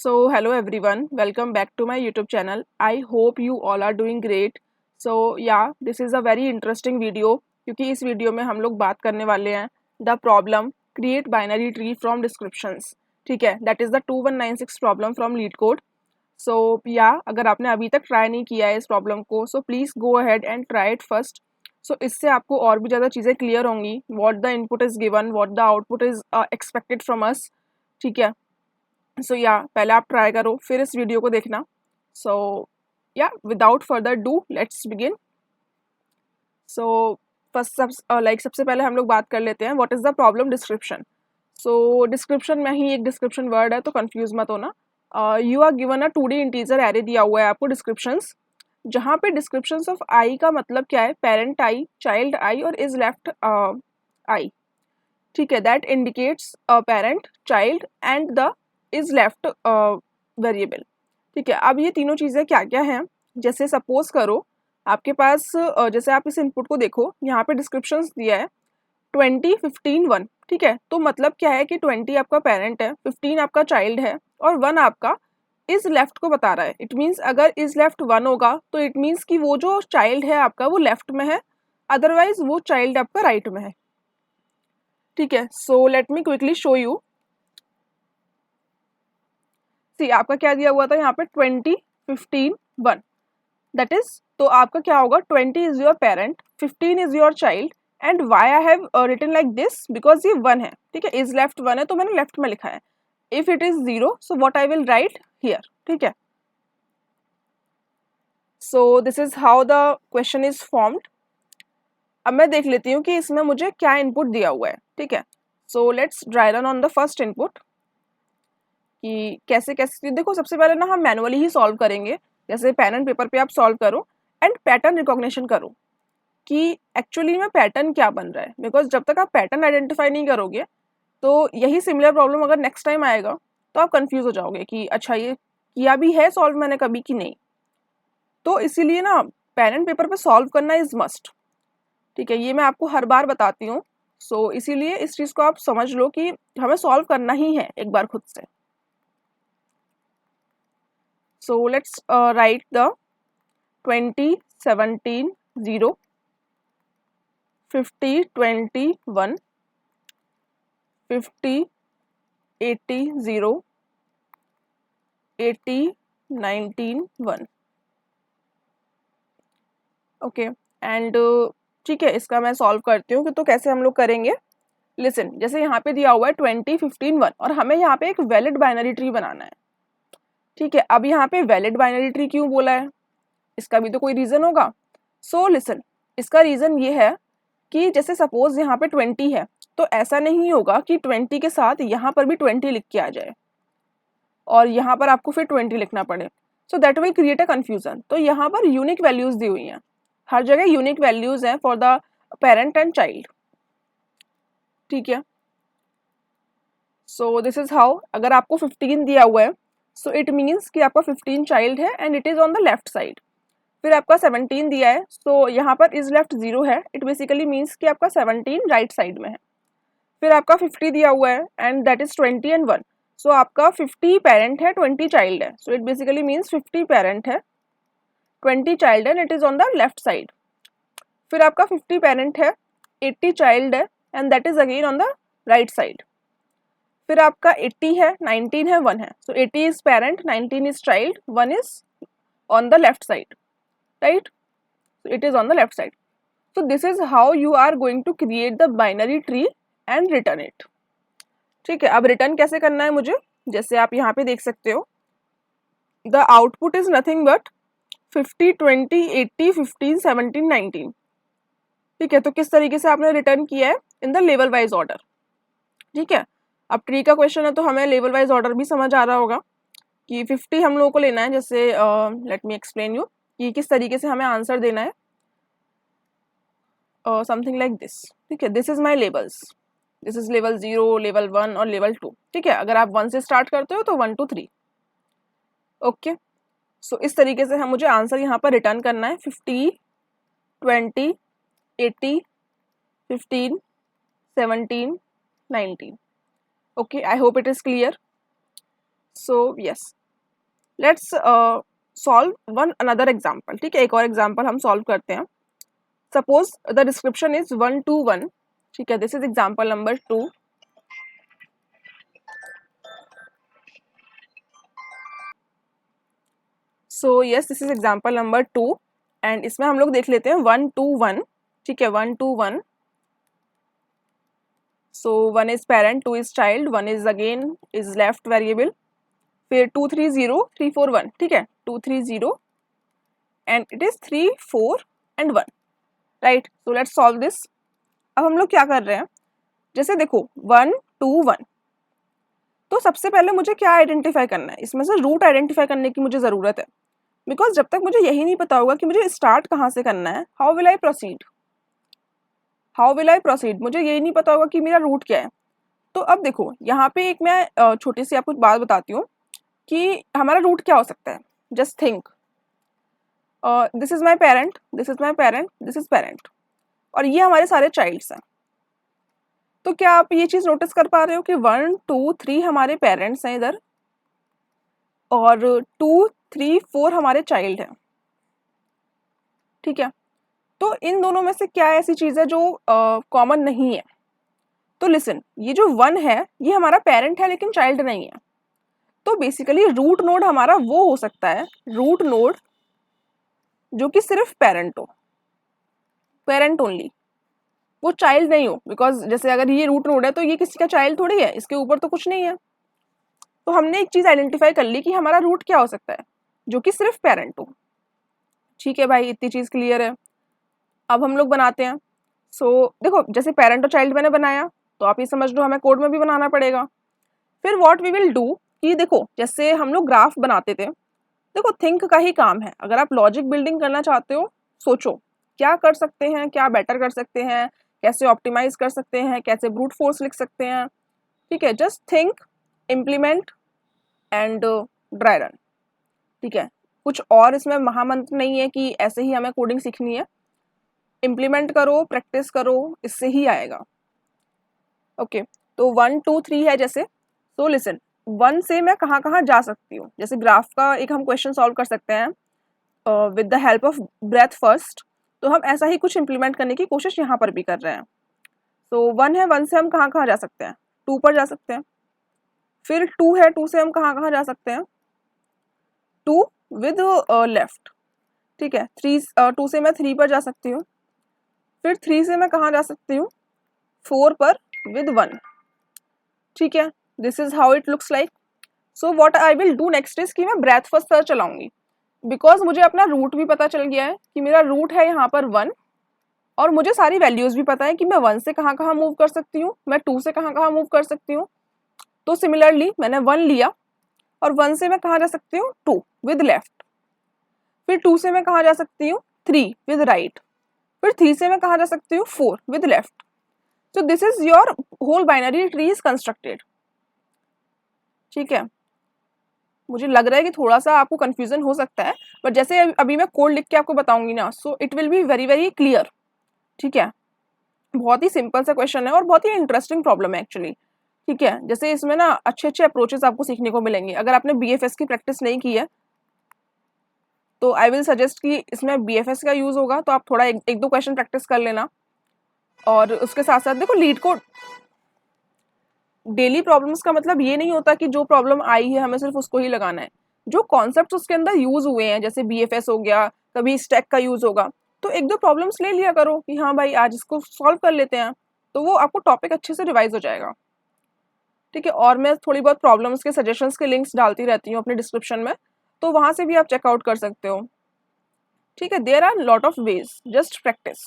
Hello everyone, welcome back to my YouTube channel. I hope you all are doing great. This is a very interesting video क्योंकि इस video में हम लोग बात करने वाले हैं the problem create binary tree from descriptions. ठीक है, that is the 2196 problem from leet code. अगर आपने अभी तक ट्राई नहीं किया है इस प्रॉब्लम को, so please go ahead and try it first. इससे आपको और भी ज़्यादा चीज़ें क्लियर होंगी. What the input is given, what the output is expected from us. ठीक है, पहले आप ट्राई करो फिर इस वीडियो को देखना. Without further do let's begin. सबसे पहले हम लोग बात कर लेते हैं what is the problem description. Description में ही एक डिस्क्रिप्शन वर्ड है, तो कंफ्यूज मत होना. You are given a 2D integer array दिया हुआ है आपको डिस्क्रिप्शंस, जहाँ पे डिस्क्रिप्शंस ऑफ आई का मतलब क्या है, पेरेंट आई, चाइल्ड आई और इज लेफ्ट आई. ठीक है, that indicates parent, child and the is left variable. ठीक है, अब ये तीनों चीज़ें क्या क्या हैं. जैसे सपोज करो आपके पास जैसे आप इस इनपुट को देखो, यहाँ पे डिस्क्रिप्शंस दिया है 20, 15, 1. ठीक है, तो मतलब क्या है कि 20 आपका पेरेंट है, 15 आपका चाइल्ड है और 1 आपका इज लेफ्ट को बता रहा है. इट मीन्स अगर इज लेफ्ट 1 होगा तो इट मीन्स कि वो जो चाइल्ड है आपका वो लेफ्ट में है, अदरवाइज वो चाइल्ड आपका राइट में है. ठीक है, so let me quickly show you. See आपका क्या दिया हुआ था यहाँ पे 20, 15, 1. दैट इज, तो आपका क्या होगा, 20 is your parent, 15 is your child and why I have written like this because ये 1 है. ठीक है, इज लेफ्ट 1 है तो मैंने लेफ्ट में लिखा है. If it is 0 so what I will write here. ठीक है, सो this is how the question is formed. अब मैं देख लेती हूँ कि इसमें मुझे क्या इनपुट दिया हुआ है. ठीक है, so let's dry run on the first input कि कैसे कैसे. देखो सबसे पहले ना हम मैनुअली ही सॉल्व करेंगे, जैसे पेन एंड पेपर पे आप सॉल्व करो एंड पैटर्न रिकॉग्निशन करो कि एक्चुअली में पैटर्न क्या बन रहा है. बिकॉज जब तक आप पैटर्न आइडेंटिफाई नहीं करोगे तो यही सिमिलर प्रॉब्लम अगर नेक्स्ट टाइम आएगा तो आप कंफ्यूज हो जाओगे कि अच्छा ये किया भी है सॉल्व मैंने कभी कि नहीं. तो इसीलिए ना पेन एंड पेपर पे सॉल्व करना इज मस्ट. ठीक है, ये मैं आपको हर बार बताती हूँ. इसीलिए इस चीज़ को आप समझ लो कि हमें सॉल्व करना ही है एक बार खुद से. So let's write the 20, 17, 0, 50, 20, 1, 50, 80, 0, 80, 19, 1. Okay, and ठीक है, इसका मैं सॉल्व करती हूँ कि तो कैसे हम लोग करेंगे. लिसन, जैसे यहाँ पे दिया हुआ है 20, 15, 1 और हमें यहाँ पे एक वैलिड बाइनरी ट्री बनाना है. ठीक है, अब यहाँ पे वैलिड बाइनरी ट्री क्यों बोला है, इसका भी तो कोई रीज़न होगा. सो लिसन, इसका रीज़न ये है कि जैसे सपोज यहाँ पे 20 है तो ऐसा नहीं होगा कि 20 के साथ यहाँ पर भी 20 लिख के आ जाए और यहाँ पर आपको फिर 20 लिखना पड़े. सो that will create a confusion. तो यहाँ पर यूनिक वैल्यूज दी हुई हैं, हर जगह यूनिक वैल्यूज हैं for the parent and child. ठीक है, सो दिस इज हाउ. अगर आपको 15 दिया हुआ है सो इट मीन्स कि आपका 15 चाइल्ड है and it is on the left side. फिर आपका 17 दिया है, सो यहाँ पर इज लेफ्ट 0 है, इट बेसिकली मीन्स कि आपका 17 राइट साइड में है. फिर आपका 50 दिया हुआ है एंड दैट इज 20 एंड 1. सो आपका 50 पेरेंट है, 20 चाइल्ड है, so it basically means 50 parent है, 20 चाइल्ड है, it is on the left side. फिर आपका 50 पेरेंट है, 80 चाइल्ड है and that is again on the right side. फिर आपका 80 है, 19 है, 1 है, सो 80 is parent, 19 is child, 1 is on the left side. Right, so it is on the left side. So this is how you are going to create the binary tree and return it. ठीक है, अब return कैसे करना है मुझे, जैसे आप यहाँ पे देख सकते हो the output is nothing but 50, 20, 80, 15, 17, 19. ठीक है, तो किस तरीके से आपने रिटर्न किया है, in the level wise order. ठीक है, अब ट्री का क्वेश्चन है तो हमें लेवल वाइज ऑर्डर भी समझ आ रहा होगा कि 50 हम लोगों को लेना है. जैसे लेट मी एक्सप्लेन यू कि किस तरीके से हमें आंसर देना है. Something like this. ठीक है, this is my levels, this is level 0, level 1 और लेवल 2. ठीक है, अगर आप 1 से स्टार्ट करते हो तो 1 to 3. ओके, सो इस तरीके से हम मुझे आंसर यहाँ पर रिटर्न करना है 50, 20, 80, 15, 17, 19. Okay, I hope it is clear. So yes, let's solve one another example. ठीक है, एक और एग्जाम्पल हम सॉल्व करते हैं। Suppose the description is 1 to 1। ठीक है, this is example number 2। So yes, this is example number 2 and इसमें हम लोग देख लेते हैं 1 to 1। ठीक है, 1 to 1। So 1 is parent, 2 is child, 1 is again is left variable, फिर 2 3 0 3 4 1। ठीक है, 2 3 0 and it is 3 4 and 1। Right, so let's solve this. अब हम लोग क्या कर रहे हैं, जैसे देखो 1 2 1, तो सबसे पहले मुझे क्या आइडेंटिफाई करना है, इसमें से रूट आइडेंटिफाई करने की मुझे ज़रूरत है। बिकॉज जब तक मुझे यही नहीं पता होगा कि मुझे स्टार्ट कहाँ से करना है, how will I proceed, how will I proceed, मुझे यही नहीं पता होगा कि मेरा रूट क्या है। तो अब देखो यहाँ पे एक मैं छोटी सी आपको बात बताती हूँ कि हमारा रूट क्या हो सकता है। Just think, this is my parent, this is my parent, this is parent, और ये हमारे सारे चाइल्ड्स हैं। तो क्या आप ये चीज़ नोटिस कर पा रहे हो कि 1 2 3 हमारे पेरेंट्स हैं इधर, और 2 3 4 हमारे चाइल्ड हैं। ठीक है, तो इन दोनों में से क्या ऐसी चीज़ है जो कॉमन नहीं है। तो लिसन, ये जो 1 है ये हमारा पेरेंट है लेकिन चाइल्ड नहीं है। तो बेसिकली रूट नोड हमारा वो हो सकता है, रूट नोड जो कि सिर्फ पेरेंट हो, पेरेंट ओनली, वो चाइल्ड नहीं हो। बिकॉज जैसे अगर ये रूट नोड है तो ये किसी का चाइल्ड थोड़ी है, इसके ऊपर तो कुछ नहीं है। तो हमने एक चीज़ आइडेंटिफाई कर ली कि हमारा रूट क्या हो सकता है, जो कि सिर्फ पेरेंट हो। ठीक है भाई, इतनी चीज़ क्लियर है। अब हम लोग बनाते हैं। सो देखो, जैसे पेरेंट और चाइल्ड मैंने बनाया, तो आप ये समझ लो हमें कोड में भी बनाना पड़ेगा। फिर व्हाट वी विल डू कि देखो, जैसे हम लोग ग्राफ बनाते थे, देखो थिंक का ही काम है। अगर आप लॉजिक बिल्डिंग करना चाहते हो, सोचो क्या कर सकते हैं, क्या बेटर कर सकते हैं, कैसे ऑप्टिमाइज कर सकते हैं, कैसे ब्रूट फोर्स लिख सकते हैं। ठीक है, just think, implement and dry run. ठीक है, कुछ और इसमें महामंत्र नहीं है कि ऐसे ही हमें कोडिंग सीखनी है। इम्प्लीमेंट करो, प्रैक्टिस करो, इससे ही आएगा। ओके, तो 1 2 3 है जैसे। तो लिसन, 1 से मैं कहाँ कहाँ जा सकती हूँ। जैसे ग्राफ का एक हम क्वेश्चन सॉल्व कर सकते हैं with the help of breath first. तो हम ऐसा ही कुछ इम्प्लीमेंट करने की कोशिश यहाँ पर भी कर रहे हैं। तो 1 है, 1 से हम कहाँ कहाँ जा सकते हैं, 2 पर जा सकते हैं। फिर 2 है, 2 से हम कहाँ कहाँ जा सकते हैं, 2 विद लेफ्ट। ठीक है, 2 से मैं 3 पर जा सकती हूँ। फिर 3 से मैं कहाँ जा सकती हूँ, 4 पर विद 1। ठीक है, this is how it looks like. So what I will do next is कि मैं ब्रेथ फर्स्ट सर्च चलाऊंगी। बिकॉज मुझे अपना रूट भी पता चल गया है कि मेरा रूट है यहाँ पर 1, और मुझे सारी वैल्यूज भी पता है कि मैं 1 से कहाँ कहाँ मूव कर सकती हूँ, मैं 2 से कहाँ कहाँ मूव कर सकती हूँ। तो सिमिलरली मैंने 1 लिया, और 1 से मैं कहाँ जा सकती हूँ, 2 विद लेफ्ट। फिर 2 से मैं कहाँ जा सकती हूँ, 3 विद राइट। फिर 3 से मैं कहाँ जा सकती हूँ, 4 with left. So this is your whole binary tree is constructed. ठीक है, मुझे लग रहा है कि थोड़ा सा आपको कंफ्यूजन हो सकता है, बट जैसे अभी मैं कोड लिख के आपको बताऊंगी ना, so it will be very very clear. ठीक है, बहुत ही सिंपल सा क्वेश्चन है और बहुत ही इंटरेस्टिंग प्रॉब्लम है एक्चुअली। ठीक है, जैसे इसमें ना अच्छे अच्छे अप्रोचेस आपको सीखने को मिलेंगे। अगर आपने BFS की प्रैक्टिस नहीं की है तो आई विल सजेस्ट कि इसमें BFS का यूज होगा, तो आप थोड़ा एक दो क्वेश्चन प्रैक्टिस कर लेना। और उसके साथ साथ देखो, लीड कोड डेली प्रॉब्लम्स का मतलब ये नहीं होता कि जो प्रॉब्लम आई है हमें सिर्फ उसको ही लगाना है। जो कॉन्सेप्ट्स उसके अंदर यूज हुए हैं, जैसे BFS हो गया, कभी स्टैक का यूज होगा, तो एक दो प्रॉब्लम्स ले लिया करो कि हाँ भाई आज इसको सॉल्व कर लेते हैं, तो वो आपको टॉपिक अच्छे से रिवाइज हो जाएगा। ठीक है, और मैं थोड़ी बहुत प्रॉब्लम्स के सजेशंस के लिंक्स डालती रहती हूँ अपने डिस्क्रिप्शन में, तो वहाँ से भी आप चेकआउट कर सकते हो। ठीक है, there are lot of ways, just practice.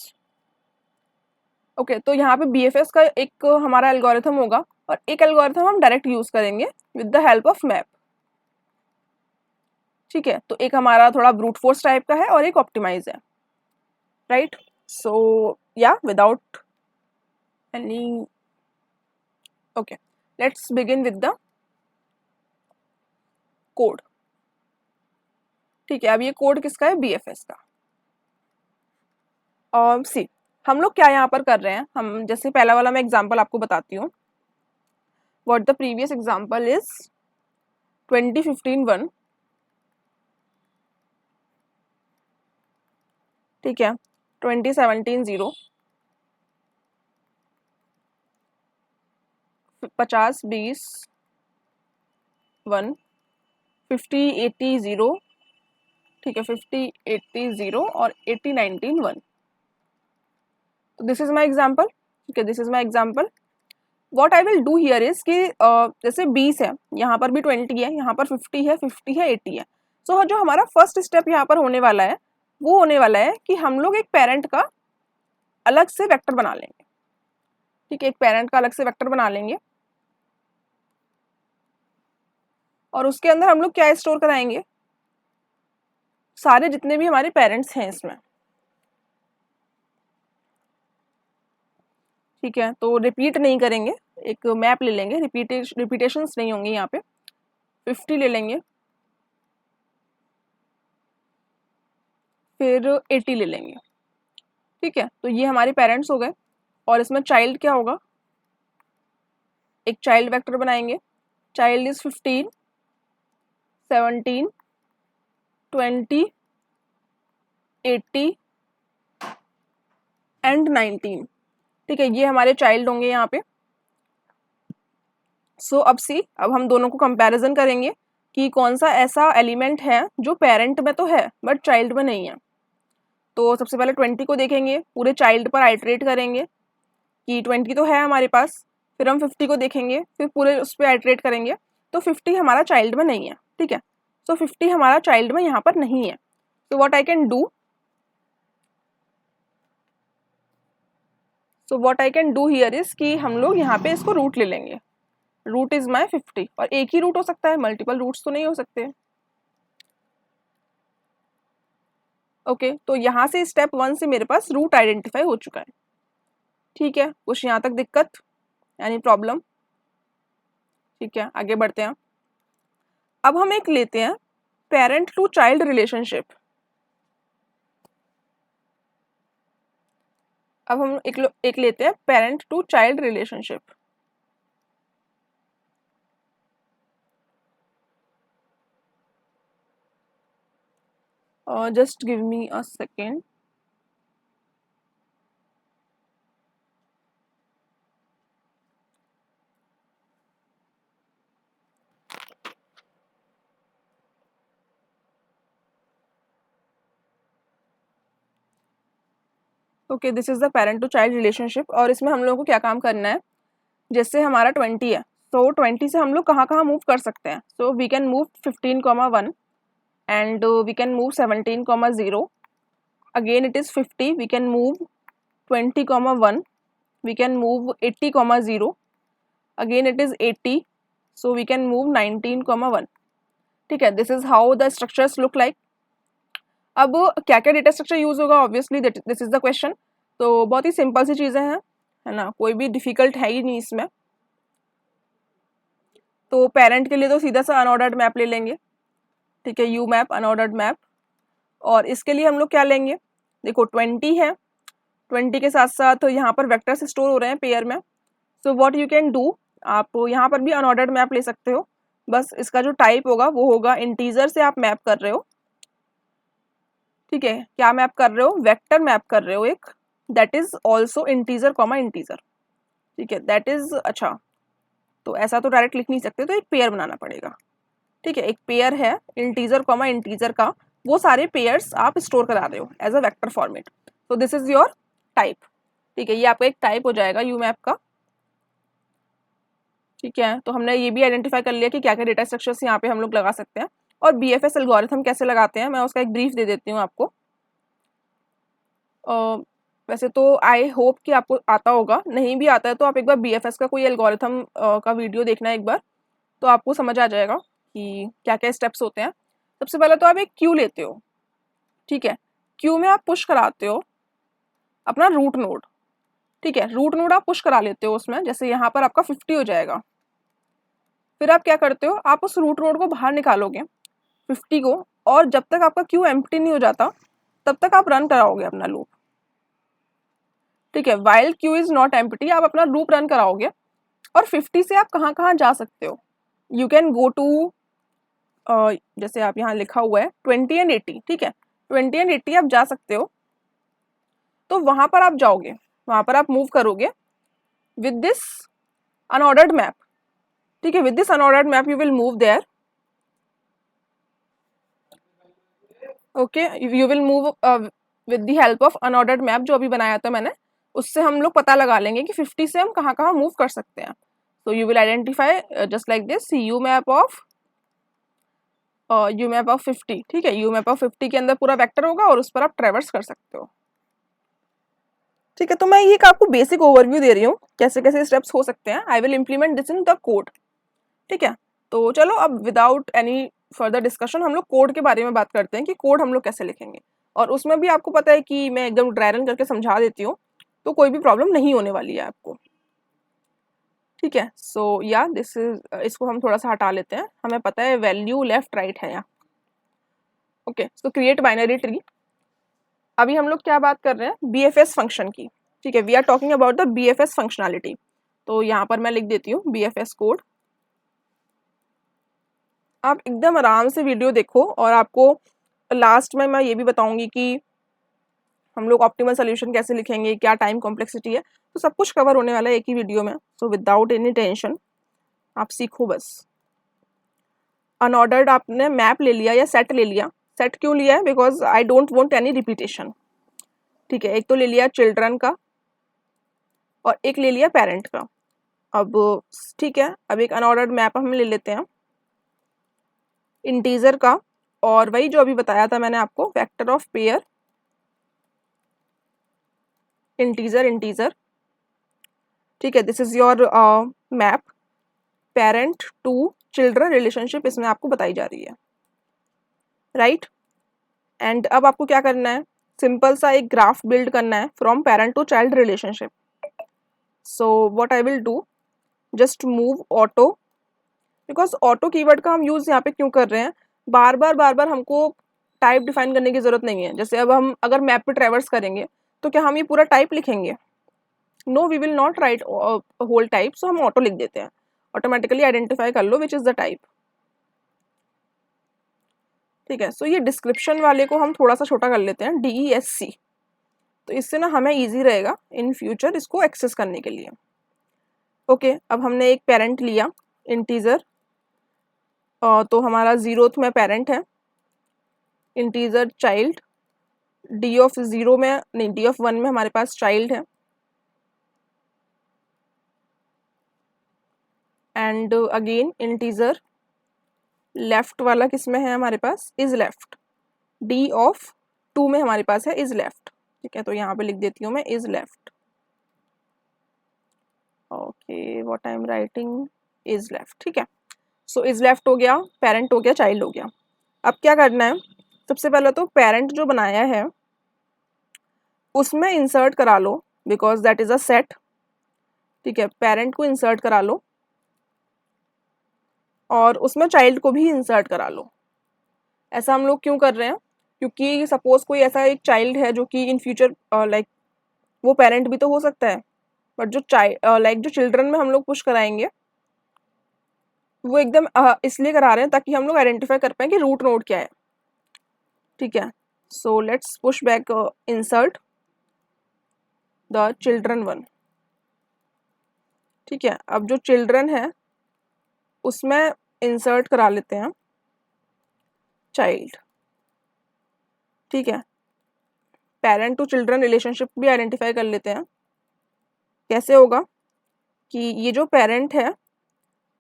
Okay, तो यहाँ पे BFS का एक हमारा एल्गोरिथम होगा, और एक एल्गोरिथम हम डायरेक्ट यूज करेंगे with the help of map. ठीक है, तो एक हमारा थोड़ा ब्रूट फोर्स टाइप का है और एक ऑप्टिमाइज है। राइट, सो या without any, okay, let's begin with the code. ठीक है, अब ये कोड किसका है, BFS का। और सी, हम लोग क्या यहाँ पर कर रहे हैं, हम जैसे पहला वाला मैं एग्जांपल आपको बताती हूँ। What the previous example is, 2015 1, ठीक है, 2017 0, 50 20 1, 50 80 0, ठीक है, 50 80 0 और 80 19 1। तो दिस इज माई एग्जाम्पल, ठीक है, this is my example. What I will do here is कि जैसे 20 है, यहाँ पर भी 20 है, यहाँ पर 50 है, 50 है, 80 है। सो जो हमारा फर्स्ट स्टेप यहाँ पर होने वाला है वो होने वाला है कि हम लोग एक पेरेंट का अलग से वेक्टर बना लेंगे, ठीक है, एक पेरेंट का अलग से वेक्टर बना लेंगे और उसके अंदर हम लोग क्या स्टोर कराएंगे, सारे जितने भी हमारे पेरेंट्स हैं इसमें, ठीक है। तो रिपीट नहीं करेंगे, एक मैप ले लेंगे, रिपीटेशंस नहीं होंगे यहाँ पे। 50 ले लेंगे, फिर 80 ले लेंगे, ठीक है। तो ये हमारे पेरेंट्स हो गए और इसमें चाइल्ड क्या होगा, एक चाइल्ड वेक्टर बनाएंगे। चाइल्ड इज 15 17 20 80 एंड 19, ठीक है, ये हमारे चाइल्ड होंगे यहाँ पे। सो अब हम दोनों को कंपैरिजन करेंगे कि कौन सा ऐसा एलिमेंट है जो पेरेंट में तो है बट चाइल्ड में नहीं है। तो सबसे पहले 20 को देखेंगे, पूरे चाइल्ड पर आइटरेट करेंगे कि 20 तो है हमारे पास, फिर हम 50 को देखेंगे, फिर पूरे उस पर आइटरेट करेंगे। तो 50 हमारा चाइल्ड में नहीं है, ठीक है। सो 50 हमारा चाइल्ड में यहाँ पर नहीं है। तो what I can do here is कि हम लोग यहाँ पे इसको रूट ले लेंगे। रूट इज माई 50 और एक ही रूट हो सकता है, मल्टीपल रूट्स तो नहीं हो सकते। ओके, तो यहाँ से स्टेप 1 से मेरे पास रूट आइडेंटिफाई हो चुका है, ठीक है। कुछ यहाँ तक दिक्कत यानी प्रॉब्लम, ठीक है, आगे बढ़ते हैं। अब हम एक लेते हैं पेरेंट टू चाइल्ड रिलेशनशिप। अब हम एक लेते हैं parent to child relationship. Just give me a second. Okay, this is the parent to child relationship और इसमें हम लोगों को क्या काम करना है, जैसे हमारा 20 है, तो 20 से हम लोग कहाँ कहाँ मूव कर सकते हैं। So we can move 15, 1 and we can move 17, 0. Again it is 50, we can move 20, 1. We can move 80, 0. Again it is 80, so we can move 19, 1. ठीक है, this is how the structures look like. अब क्या क्या data structure use होगा, obviously this is the question. तो बहुत ही simple सी चीज़ें हैं, है ना, कोई भी डिफिकल्ट है ही नहीं इसमें। तो पेरेंट के लिए तो सीधा सा अनऑर्डर्ड मैप ले लेंगे, ठीक है, यू मैप, अनऑर्डर्ड मैप। और इसके लिए हम लोग क्या लेंगे, देखो 20 है, 20 के साथ साथ यहाँ पर वेक्टर्स स्टोर हो रहे हैं पेयर में। So what you can do, आप यहाँ पर भी अनऑर्डर्ड मैप ले सकते हो, बस इसका जो टाइप होगा वो होगा इंटीजर से आप मैप कर रहे हो, ठीक है। क्या मैप कर रहे हो, वेक्टर मैप कर रहे हो एक, that is also integer comma integer, ठीक है, दैट इज अच्छा। तो ऐसा तो डायरेक्ट लिख नहीं सकते, तो एक पेयर बनाना पड़ेगा, ठीक है। एक पेयर है इंटीजर कॉमा इंटीजर का, वो सारे पेयर्स आप स्टोर करा रहे हो एज अ वेक्टर फॉर्मेट। तो दिस इज योर टाइप, ठीक है, ये आपका एक टाइप हो जाएगा यू मैप का, ठीक है। तो हमने ये भी आइडेंटिफाई कर लिया कि क्या क्या डेटा स्ट्रक्चर्स यहाँ पे हम लोग लगा सकते हैं और BFS एल्गोरिथम कैसे लगाते हैं, मैं उसका एक ब्रीफ दे देती हूँ आपको। वैसे तो आई होप कि आपको आता होगा, नहीं भी आता है तो आप एक बार BFS का कोई एल्गोरिथम का वीडियो देखना एक बार, तो आपको समझ आ जाएगा कि क्या क्या स्टेप्स होते हैं। सबसे पहले तो आप एक क्यू लेते हो, ठीक है, क्यू में आप पुश कराते हो अपना रूट नोड, ठीक है, रूट नोड आप पुश करा लेते हो उसमें, जैसे यहाँ पर आपका 50 हो जाएगा। फिर आप क्या करते हो, आप उस रूट नोड को बाहर निकालोगे 50 को, और जब तक आपका क्यू एम्प्टी नहीं हो जाता तब तक आप रन कराओगे अपना लूप, ठीक है। While Q is not empty, आप अपना लूप रन कराओगे और 50 से आप कहाँ कहाँ जा सकते हो, यू कैन गो टू जैसे आप यहाँ लिखा हुआ है 20 एंड 80, ठीक है, 20 एंड 80 आप जा सकते हो, तो वहाँ पर आप जाओगे, वहाँ पर आप मूव करोगे विद दिस अनऑर्डर्ड मैप, ठीक है, with this unordered map you will move there, okay, you will move with the help of unordered map जो अभी बनाया था मैंने, उससे हम लोग पता लगा लेंगे कि 50 से हम कहाँ कहाँ मूव कर सकते हैं। तो you will identify just like this you map of 50, ठीक है, यू मैप ऑफ 50 के अंदर पूरा वेक्टर होगा और उस पर आप ट्रेवर्स कर सकते हो, ठीक है। तो मैं ये एक आपको बेसिक ओवरव्यू दे रही हूँ कैसे कैसे स्टेप्स हो सकते हैं। I will implement this in the code, ठीक है। तो चलो अब विदाउट एनी फर्दर डिस्कशन हम लोग कोड के बारे में बात करते हैं कि कोड हम लोग कैसे लिखेंगे, और उसमें भी आपको पता है कि मैं एकदम ड्राई रन करके समझा देती हूँ, तो कोई भी प्रॉब्लम नहीं होने वाली है आपको, ठीक है। सो या दिस इज, इसको हम थोड़ा सा हटा लेते हैं, हमें पता है वैल्यू लेफ्ट राइट है यहाँ, ओके। सो क्रिएट बाइनरी ट्री, अभी हम लोग क्या बात कर रहे हैं, BFS फंक्शन की, ठीक है, we are talking about the BFS functionality. तो यहाँ पर मैं लिख देती हूँ BFS कोड, आप एकदम आराम से वीडियो देखो, और आपको लास्ट में मैं ये भी बताऊंगी कि हम लोग ऑप्टिमल सोल्यूशन कैसे लिखेंगे, क्या टाइम कॉम्प्लेक्सिटी है, तो सब कुछ कवर होने वाला है एक ही वीडियो में। सो विदाउट एनी टेंशन आप सीखो बस। अनऑर्डर्ड आपने मैप ले लिया या सेट ले लिया, सेट क्यों लिया है, because I don't want any repetition, ठीक है। एक तो ले लिया चिल्ड्रन का और एक ले लिया पेरेंट का, अब ठीक है, अब एक अनऑर्डर्ड मैप हम ले लेते हैं इंटीजर का, और वही जो अभी बताया था मैंने आपको, vector of pair integer integer, ठीक है। This is your map parent to children relationship, इसमें आपको बताई जा रही है, राइट। एंड अब आपको क्या करना है, सिंपल सा एक ग्राफ बिल्ड करना है from parent to child relationship. So what I will do, just move auto, because auto keyword का हम यूज़ यहाँ पे क्यों कर रहे हैं, बार बार हमको टाइप डिफाइन करने की ज़रूरत नहीं है। जैसे अब हम अगर मैप पे ट्रेवर्स करेंगे तो क्या हम ये पूरा टाइप लिखेंगे, no we will not write whole type, so हम ऑटो लिख देते हैं, ऑटोमेटिकली आइडेंटिफाई कर लो विच इज़ द टाइप, ठीक है। सो ये डिस्क्रिप्शन वाले को हम थोड़ा सा छोटा कर लेते हैं, DESC, तो इससे ना हमें ईजी रहेगा इन फ्यूचर इसको एक्सेस करने के लिए, ओके। अब हमने एक पेरेंट लिया इंटीजर, तो हमारा 0th में पेरेंट है, इंटीजर चाइल्ड, D ऑफ 0 में नहीं, D ऑफ 1 में हमारे पास चाइल्ड है, एंड अगेन इंटीजर लेफ्ट वाला किस में है हमारे पास, इज लेफ्ट, D ऑफ 2 में हमारे पास है इज लेफ्ट, ठीक है। तो यहाँ पे लिख देती हूँ मैं is left, okay, what I am writing, is left, ठीक है। सो इज लेफ्ट हो गया, पेरेंट हो गया, चाइल्ड हो गया। अब क्या करना है, सबसे पहले तो पेरेंट जो बनाया है उसमें इंसर्ट करा लो, because that is a set, ठीक है। पेरेंट को इंसर्ट करा लो और उसमें चाइल्ड को भी इंसर्ट करा लो। ऐसा हम लोग क्यों कर रहे हैं, क्योंकि सपोज कोई ऐसा एक चाइल्ड है जो कि इन फ्यूचर लाइक वो पेरेंट भी तो हो सकता है, बट जो चाइल्ड लाइक जो चिल्ड्रन में हम लोग पुश कराएंगे वो एकदम इसलिए करा रहे हैं ताकि हम लोग आइडेंटिफाई कर पाए कि रूट नोड क्या है, ठीक है। So let's push back insert the children 1, ठीक है। अब जो चिल्ड्रन है उसमें इंसर्ट करा लेते हैं चाइल्ड, ठीक है। पेरेंट टू चिल्ड्रन रिलेशनशिप भी आइडेंटिफाई कर लेते हैं, कैसे होगा कि ये जो पेरेंट है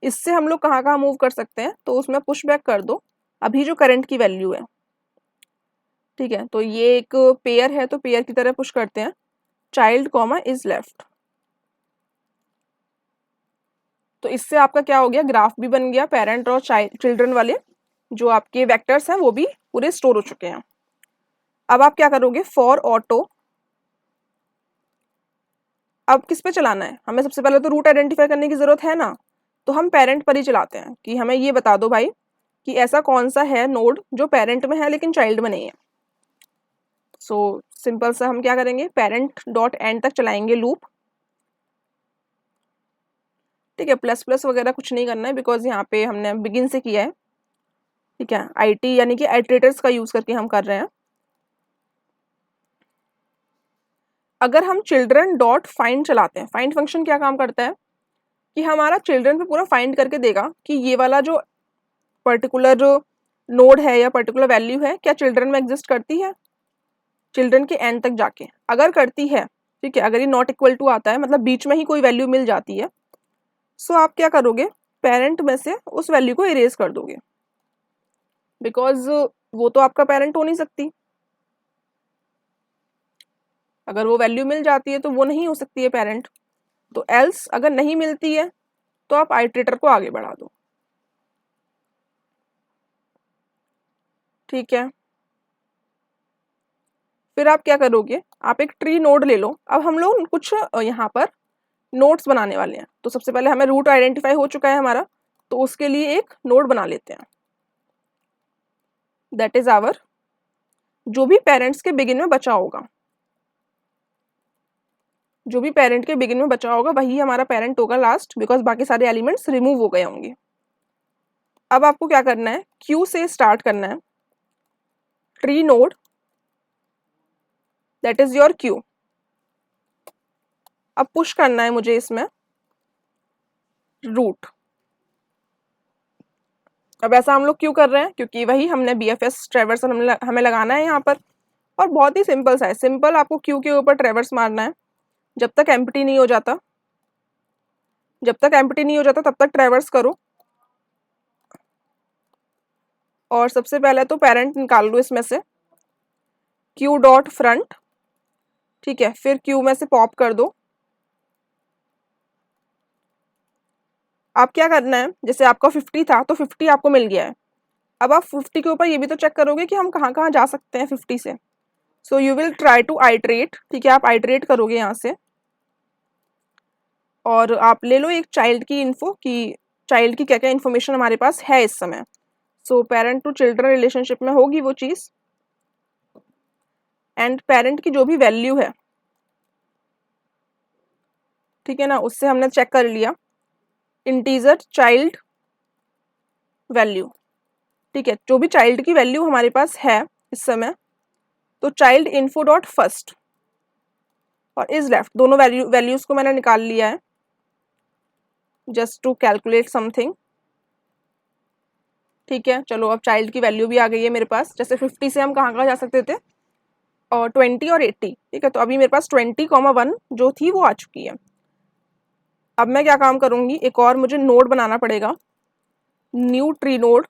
इससे हम लोग कहाँ कहाँ मूव कर सकते हैं, तो उसमें पुश बैक कर दो अभी जो करंट की वैल्यू है, ठीक है। तो ये एक पेयर है तो पेयर की तरह पुश करते हैं चाइल्ड कॉमा इज लेफ्ट, तो इससे आपका क्या हो गया, ग्राफ भी बन गया, पेरेंट और चिल्ड्रन वाले जो आपके वेक्टर्स हैं वो भी पूरे स्टोर हो चुके हैं। अब आप क्या करोगे, फॉर ऑटो, अब किस पे चलाना है, हमें सबसे पहले तो रूट आइडेंटिफाई करने की जरूरत है ना, तो हम पेरेंट पर ही चलाते हैं कि हमें ये बता दो भाई कि ऐसा कौन सा है नोड जो पेरेंट में है लेकिन चाइल्ड में नहीं है। सो सिंपल सा हम क्या करेंगे, पेरेंट डॉट एंड तक चलाएंगे लूप, ठीक है। प्लस प्लस वगैरह कुछ नहीं करना है बिकॉज यहाँ पे हमने बिगिन से किया है, ठीक है, आईटी यानी कि आइटरेटर्स का यूज करके हम कर रहे हैं। अगर हम चिल्ड्रन डॉट फाइंड चलाते हैं, फाइंड फंक्शन क्या काम करता है कि हमारा चिल्ड्रन पे पूरा फाइंड करके देगा कि ये वाला जो पर्टिकुलर जो नोड है या पर्टिकुलर वैल्यू है क्या चिल्ड्रन में एग्जिस्ट करती है, चिल्ड्रन के एंड तक जाके अगर करती है, ठीक है, अगर ये नॉट इक्वल टू आता है मतलब बीच में ही कोई वैल्यू मिल जाती है, सो आप क्या करोगे, पेरेंट में से उस वैल्यू को इरेज कर दोगे, बिकॉज वो तो आपका पेरेंट हो नहीं सकती। अगर वो वैल्यू मिल जाती है तो वो नहीं हो सकती है पेरेंट। तो एल्स अगर नहीं मिलती है तो आप आइटरेटर को आगे बढ़ा दो। ठीक है, फिर आप क्या करोगे, आप एक ट्री नोड ले लो। अब हम लोग कुछ यहाँ पर नोड्स बनाने वाले हैं। तो सबसे पहले हमें रूट आइडेंटिफाई हो चुका है हमारा, तो उसके लिए एक नोड बना लेते हैं। दैट इज आवर जो भी पेरेंट्स के बिगिन में बचा होगा, जो भी पेरेंट के बिगिन में बचा होगा वही हमारा पेरेंट होगा लास्ट, बिकॉज बाकी सारे एलिमेंट्स रिमूव हो गए होंगे। अब आपको क्या करना है, क्यू से स्टार्ट करना है, tree node that is your Q. अब पुश करना है मुझे इसमें रूट। अब ऐसा हम लोग क्यों कर रहे हैं, क्योंकि वही हमने BFS ट्रेवर्स हमें लगाना है यहाँ पर। और बहुत ही सिंपल सा है, सिंपल आपको क्यू के ऊपर ट्रेवर्स मारना है जब तक एम्प्टी नहीं हो जाता, जब तक एम्प्टी नहीं हो जाता तब तक ट्रेवर्स करो। और सबसे पहले तो पेरेंट निकाल लो इसमें से, क्यू डॉट फ्रंट, ठीक है, फिर क्यू में से पॉप कर दो। आप क्या करना है, जैसे आपका 50 था तो 50 आपको मिल गया है। अब आप 50 के ऊपर ये भी तो चेक करोगे कि हम कहाँ कहाँ जा सकते हैं 50 से। So you will try to iterate, ठीक है, आप आइटरेट करोगे यहाँ से। और आप ले लो एक चाइल्ड की इन्फो कि चाइल्ड की क्या क्या इन्फॉर्मेशन हमारे पास है इस समय। So parent to children relationship में होगी वो चीज़, एंड पेरेंट की जो भी वैल्यू है, ठीक है ना, उससे हमने चेक कर लिया इंटीजर चाइल्ड वैल्यू। ठीक है, जो भी चाइल्ड की वैल्यू हमारे पास है इस समय, तो चाइल्ड इन्फो डॉट फर्स्ट और इज लेफ्ट दोनों वैल्यूज को मैंने निकाल लिया है जस्ट टू कैलकुलेट समथिंग। ठीक है, चलो अब चाइल्ड की वैल्यू भी आ गई है मेरे पास। जैसे 50 से हम कहाँ कहाँ जा सकते थे, और 20 और 80। ठीक है, तो अभी मेरे पास 20,1 जो थी वो आ चुकी है। अब मैं क्या काम करूँगी, एक और मुझे नोड बनाना पड़ेगा, न्यू ट्री नोड।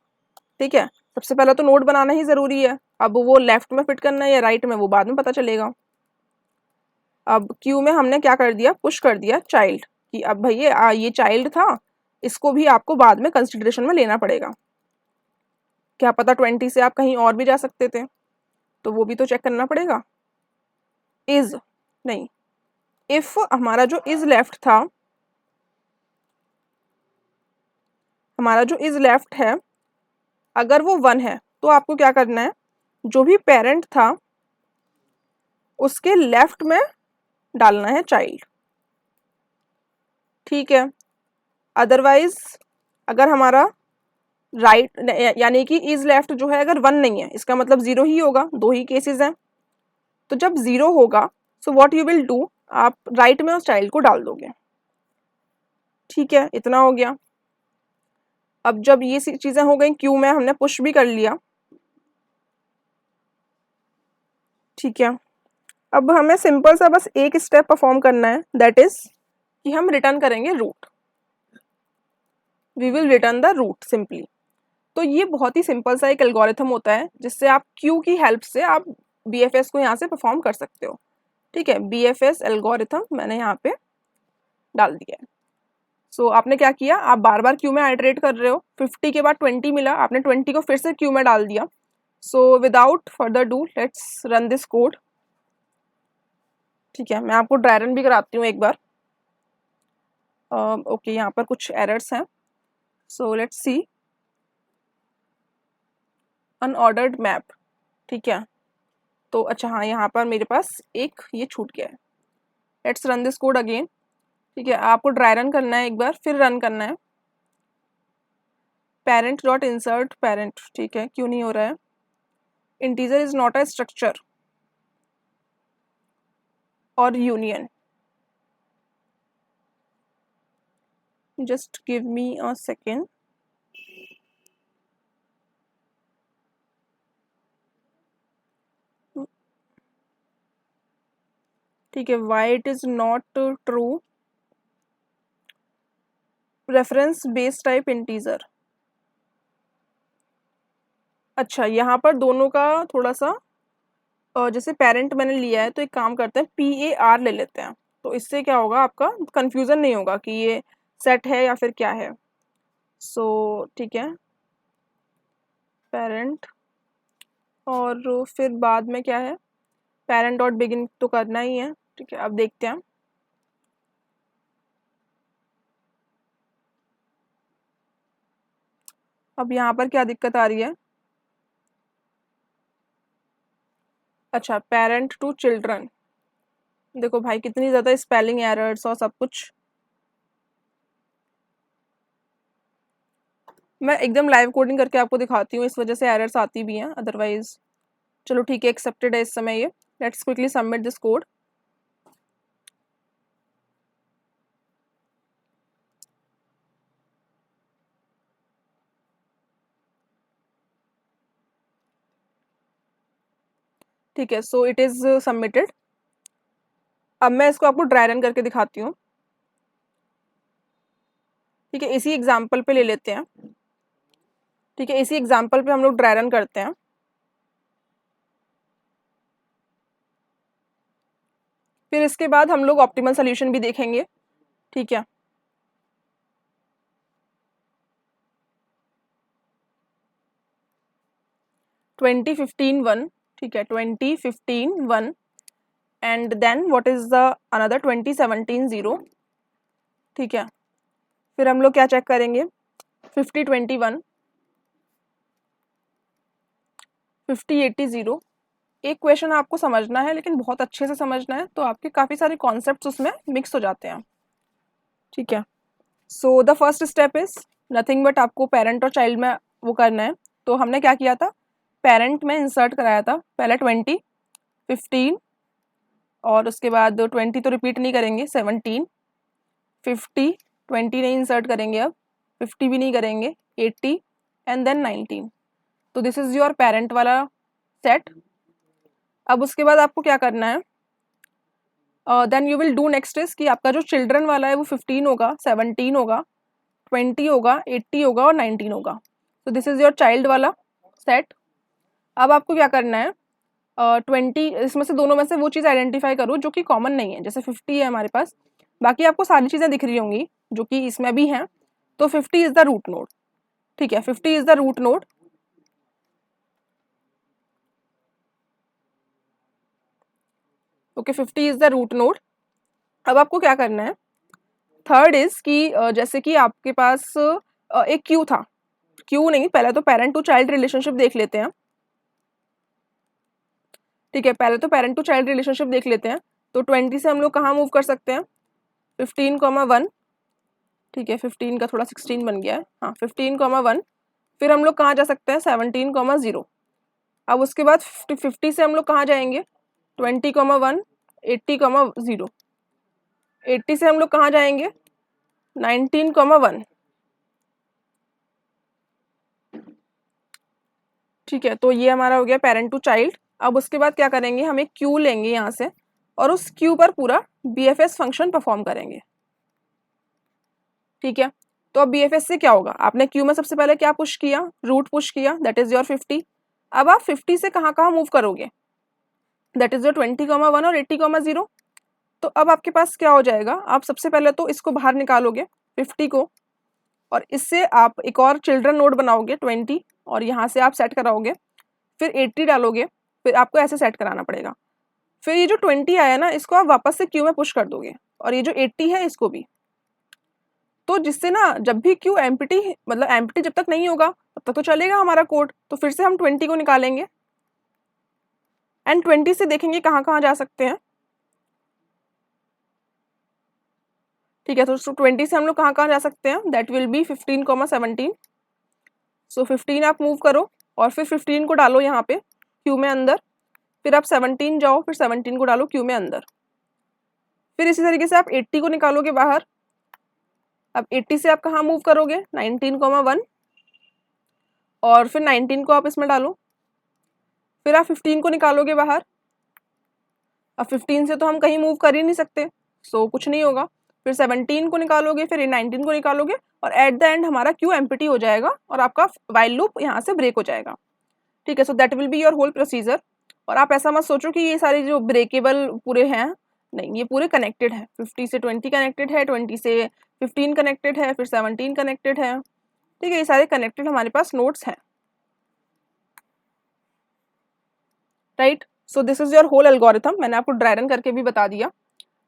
ठीक है, सबसे पहले तो नोड बनाना ही ज़रूरी है। अब वो लेफ्ट में फिट करना है या राइट में वो बाद में पता चलेगा। अब क्यू में हमने क्या कर दिया, पुश कर दिया चाइल्ड कि अब भैया ये चाइल्ड था, इसको भी आपको बाद में कंसिडरेशन में लेना पड़ेगा। क्या पता 20 से आप कहीं और भी जा सकते थे, तो वो भी तो चेक करना पड़ेगा। इज नहीं, इफ हमारा जो इज लेफ्ट था, हमारा जो इज लेफ्ट है, अगर वो 1 है तो आपको क्या करना है, जो भी पेरेंट था उसके लेफ्ट में डालना है चाइल्ड। ठीक है, अदरवाइज अगर हमारा राइट यानी कि इज लेफ्ट जो है अगर 1 नहीं है, इसका मतलब 0 ही होगा, दो ही केसेस हैं। तो जब 0 होगा, so what you will do, आप राइट में उस चाइल्ड को डाल दोगे। ठीक है, इतना हो गया। अब जब ये चीज़ें हो गई, क्यू में हमने पुश भी कर लिया। ठीक है, अब हमें सिंपल सा बस एक स्टेप परफॉर्म करना है, दैट इज कि हम रिटर्न करेंगे root. We will return the root simply. तो ये बहुत ही सिंपल सा एक एल्गोरिथम होता है जिससे आप क्यू की हेल्प से आप BFS को यहाँ से परफॉर्म कर सकते हो। ठीक है, BFS एल्गोरिथम मैंने यहाँ पे डाल दिया है। सो आपने क्या किया, आप बार बार क्यू में आइटरेट कर रहे हो। 50 के बाद 20 मिला, आपने 20 को फिर से क्यू में डाल दिया। So without further do let's run this code. ठीक है, मैं आपको ड्राई रन भी कराती हूँ एक बार। ओके, यहाँ पर कुछ एरर्स हैं। So let's see, unordered map. ठीक है, तो अच्छा हाँ, यहाँ पर मेरे पास एक ये छूट गया है। Let's run this code again. ठीक है, आपको ड्राई रन करना है एक बार, फिर रन करना है। पेरेंट डॉट इंसर्ट पेरेंट, ठीक है, क्यों नहीं हो रहा है? Integer is not a structure और union, just give me a second. ठीक है, why it is not true? Reference base type integer. अच्छा, यहाँ पर दोनों का थोड़ा सा जैसे पेरेंट मैंने लिया है तो एक काम करते हैं, PAR ले लेते हैं, तो इससे क्या होगा, आपका कंफ्यूजन नहीं होगा कि ये सेट है या फिर क्या है। सो ठीक है, पेरेंट, और फिर बाद में क्या है, पेरेंट डॉट बिगिन तो करना ही है। ठीक है, अब देखते हैं। अब यहाँ पर क्या दिक्कत आ रही है? अच्छा, पेरेंट टू चिल्ड्रन, देखो भाई कितनी ज़्यादा स्पेलिंग एरर्स और सब कुछ। मैं एकदम लाइव कोडिंग करके आपको दिखाती हूँ, इस वजह से एरर्स आती भी हैं, अदरवाइज चलो ठीक है, एक्सेप्टेड है इस समय ये। Let's quickly submit this code. ठीक है, सो इट इज़ सबमिटेड। अब मैं इसको आपको ड्राई रन करके दिखाती हूँ। ठीक है, इसी एग्जाम्पल पे ले लेते हैं। ठीक है, इसी एग्जाम्पल पे हम लोग ड्राई रन करते हैं। फिर इसके बाद हम लोग ऑप्टिमल सोल्यूशन भी देखेंगे। ठीक है, 2015 1, ठीक है, 2015 1, and then what is the another 2017 0। ठीक है, फिर हम लोग क्या चेक करेंगे, 5021, 5080 0। एक क्वेश्चन आपको समझना है, लेकिन बहुत अच्छे से समझना है, तो आपके काफ़ी सारे कॉन्सेप्ट्स उसमें मिक्स हो जाते हैं। ठीक है, so the first step is nothing but आपको पेरेंट और चाइल्ड में वो करना है। तो हमने क्या किया था, पेरेंट में इंसर्ट कराया था पहले 20, 15, और उसके बाद 20 तो रिपीट नहीं करेंगे, 17, 50, 20 नहीं इंसर्ट करेंगे, अब 50 भी नहीं करेंगे, 80 एंड देन 19। तो दिस इज़ योर पेरेंट वाला सेट। अब उसके बाद आपको क्या करना है, then you will do next is कि आपका जो चिल्ड्रन वाला है वो 15 होगा, 17 होगा, 20 होगा, 80 होगा और 19 होगा। तो दिस इज़ योर चाइल्ड वाला सेट। अब आपको क्या करना है, 20 इसमें से दोनों में से वो चीज़ आइडेंटिफाई करो जो कि कॉमन नहीं है। जैसे 50 है हमारे पास, बाकी आपको सारी चीज़ें दिख रही होंगी जो कि इसमें भी हैं, तो 50 इज़ द रूट नोड। ठीक है, 50 is the root node. Okay, 50 is the root node. अब आपको क्या करना है, थर्ड इज कि जैसे कि आपके पास एक क्यू था, क्यू नहीं, पहले तो पेरेंट टू चाइल्ड रिलेशनशिप देख लेते हैं। ठीक है, पहले तो पेरेंट टू चाइल्ड रिलेशनशिप देख लेते हैं। तो 20 से हम लोग कहाँ मूव कर सकते हैं, 15, 1। ठीक है, 15 का थोड़ा 16 बन गया है, हाँ, 15, 1। फिर हम लोग कहाँ जा सकते हैं, 17, 0। अब उसके बाद 50 से हम लोग कहाँ जाएंगे, 20, 1, 80, 0। 80 से हम लोग कहाँ जाएंगे, 19, 1। ठीक है, तो ये हमारा हो गया पेरेंट टू चाइल्ड। अब उसके बाद क्या करेंगे, हम एक क्यू लेंगे यहाँ से और उस क्यू पर पूरा BFS फंक्शन परफॉर्म करेंगे। ठीक है, तो अब BFS से क्या होगा, आपने क्यू में सबसे पहले क्या पुश किया, रूट पुश किया, दैट इज योर 50। अब आप 50 से कहाँ कहाँ मूव करोगे, दैट इज योर 20, 1 और 80, 0। तो अब आपके पास क्या हो जाएगा, आप सबसे पहले तो इसको बाहर निकालोगे 50 को, और इससे आप एक और चिल्ड्रन नोड बनाओगे 20, और यहाँ से आप सेट कराओगे, फिर 80 डालोगे, फिर आपको ऐसे सेट कराना पड़ेगा। फिर ये जो 20 आया ना, इसको आप वापस से क्यू में पुश कर दोगे, और ये जो 80 है इसको भी। तो जिससे ना जब भी क्यू एम्प्टी, मतलब एम्प्टी जब तक नहीं होगा तब तक तो चलेगा हमारा कोड। तो फिर से हम 20 को निकालेंगे एंड 20 से देखेंगे कहाँ कहाँ जा सकते हैं। ठीक है, तो 20 से हम लोग कहाँ कहाँ जा सकते हैं, दैट विल बी 15, 17, सो 15 आप मूव करो और फिर 15 को डालो यहाँ पे क्यू में अंदर, फिर आप 17 जाओ, फिर 17 को डालो क्यू में अंदर, फिर इसी तरीके से आप 80 को निकालोगे बाहर। अब 80 से आप कहाँ मूव करोगे, 19,1 और फिर 19 को आप इसमें डालो, फिर आप 15 को निकालोगे बाहर। अब 15 से तो हम कहीं मूव कर ही नहीं सकते, सो कुछ नहीं होगा। फिर 17 को निकालोगे, फिर 19 को निकालोगे और एट द एंड हमारा क्यू एम्प्टी हो जाएगा और आपका वाइल लूप यहाँ से ब्रेक हो जाएगा। ठीक है, so that will be your whole procedure. और आप ऐसा मत सोचो कि ये सारे जो ब्रेकेबल पूरे हैं, नहीं, ये पूरे कनेक्टेड है। 50 से 20 कनेक्टेड है, 20 से 15 कनेक्टेड है, फिर 17 कनेक्टेड है। ठीक है, ये सारे कनेक्टेड हमारे पास नोड्स हैं, right. So this is your whole algorithm, मैंने आपको ड्राई रन करके भी बता दिया।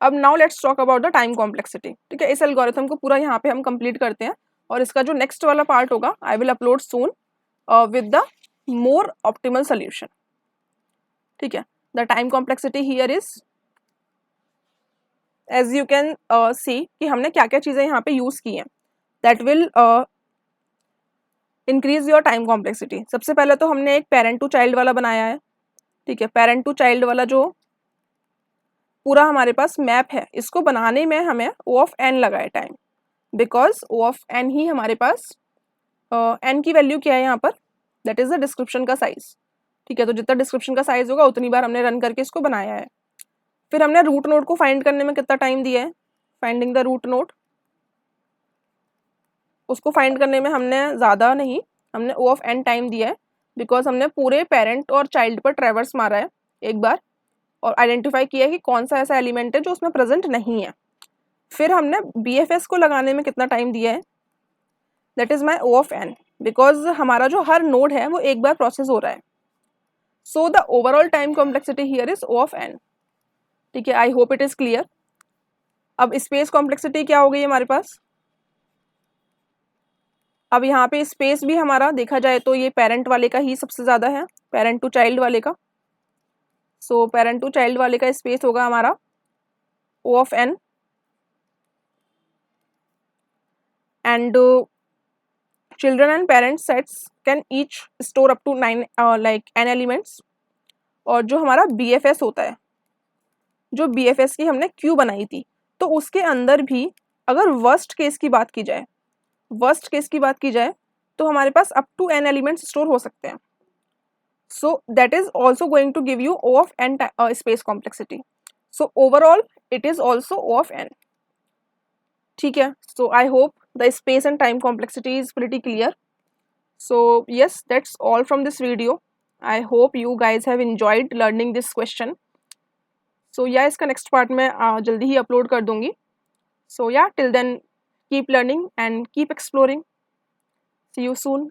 अब now let's talk about the time complexity. ठीक है, इस एल्गोरिथम को पूरा यहाँ पे हम कंप्लीट करते हैं और इसका जो नेक्स्ट वाला पार्ट होगा I will upload soon with the more optimal solution. ठीक है, the time complexity here is, as you can see कि हमने क्या क्या चीज़ें यहाँ पे यूज़ की हैं that will increase your time complexity. सबसे पहले तो हमने एक पेरेंट टू चाइल्ड वाला बनाया है। ठीक है, पेरेंट टू चाइल्ड वाला जो पूरा हमारे पास मैप है, इसको बनाने में हमें O ऑफ n लगा है time, because O of n ही हमारे पास n की वैल्यू क्या है यहाँ पर, दैट इज द डिस्क्रिप्शन का साइज। ठीक है, तो जितना डिस्क्रिप्शन का साइज होगा उतनी बार हमने रन करके इसको बनाया है। फिर हमने रूट नोड को फाइंड करने में कितना टाइम दिया है, फाइंडिंग द रूट नोड, उसको फाइंड करने में हमने ज़्यादा नहीं, हमने O ऑफ n टाइम दिया है, बिकॉज हमने पूरे पेरेंट और चाइल्ड पर ट्रैवर्स मारा है एक बार और आइडेंटिफाई किया है कि कौन सा ऐसा एलिमेंट है जो उसमें प्रेजेंट नहीं है। फिर हमने BFS को लगाने में कितना टाइम दिया है, that is my O of n, because हमारा जो हर नोड है वो एक बार प्रोसेस हो रहा है। So the overall time complexity here is O of n। ठीक है, I hope it is clear. अब स्पेस कॉम्प्लेक्सिटी क्या हो गई हमारे पास, अब यहाँ पे स्पेस भी हमारा देखा जाए तो ये पेरेंट वाले का ही सबसे ज़्यादा है, पेरेंट टू चाइल्ड वाले का। सो पेरेंट टू चाइल्ड वाले का स्पेस होगा हमारा O of n, and children and parent sets can each store up to 9 like n elements। और जो हमारा BFS होता है, जो BFS की हमने क्यू बनाई थी, तो उसके अंदर भी अगर वर्स्ट केस की बात की जाए, वर्स्ट केस की बात की जाए तो हमारे पास up to n elements store हो सकते हैं। So that is also going to give you O of n space complexity. So overall it is also O of n। ठीक है, so I hope the space and time complexity is pretty clear. So yes, that's all from this video. I hope you guys have enjoyed learning this question. So yeah, इसका next part मैं जल्दी ही upload कर दूँगी. So yeah, till then keep learning and keep exploring. See you soon.